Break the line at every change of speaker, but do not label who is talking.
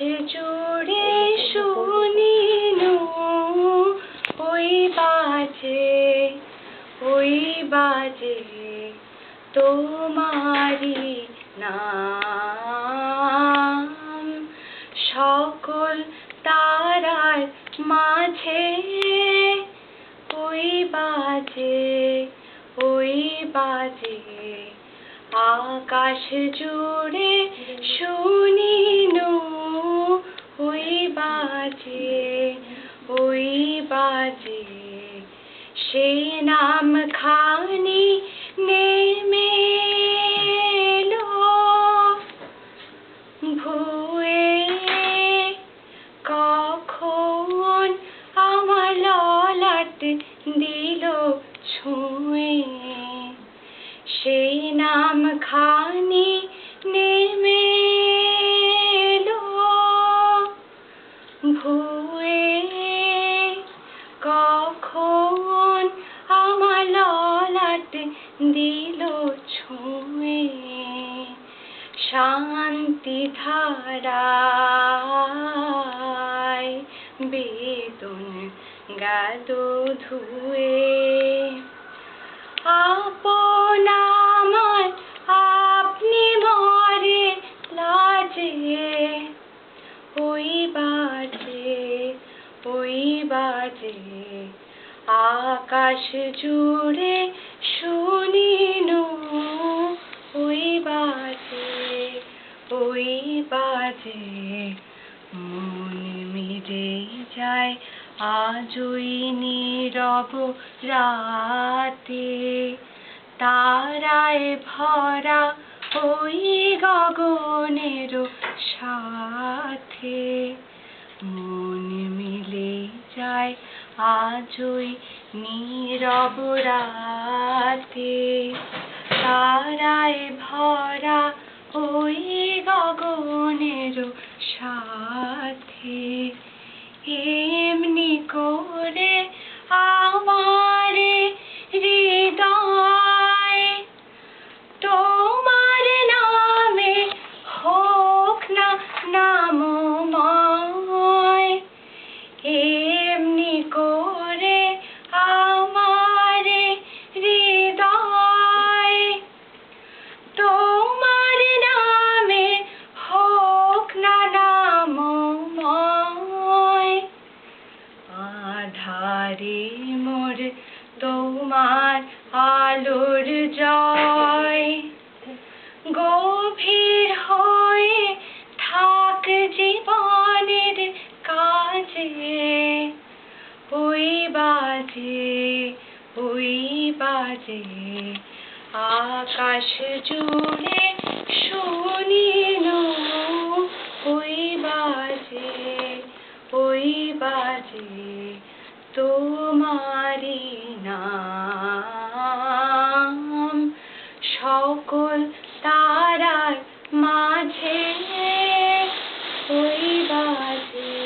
জুড়ে শুনিনু ওই বাজে তোমারি নাম। সকল তারার মাঝে ওই বাজে আকাশ জুড়ে শুনিনু ওই বাজে সেই নাম খানি নেমে এলো ভুয়ে কখন আমার ললাট দিল ছুঁয়ে। সেই নাম খানি নেমে এলো ভুয়ে কখন আমার ললাট দিল ছুঁয়ে। শান্তি ধারায় বেদন গেল ধুয়ে। আপন আমার আপনি মরে লাজে ওই বাজে আকাশ জুড়ে শুনিনু ওই বাজে মন মিলে যায় আজই নীরব রাতে তারায় ভরা ওই গগনের সাথে। মন মিলে যায় আজই নীরব রাতে তারায় ভরা ওই গগনের সাথে। এমনি করে আমার হৃদয় তোমার নামে হোক না নামময়। এমনি করে আমার হৃদয় তোমার নামে হোক না নামময়। আধারে মোর তোমার আলোর জয় গভীর হয়ে থাক জীবনের কাজে। ওই বাজে আকাশ জুড়ে শুনিনু ওই বাজে তোমারি নাম। সকল তারার মাঝে ওই বাজে।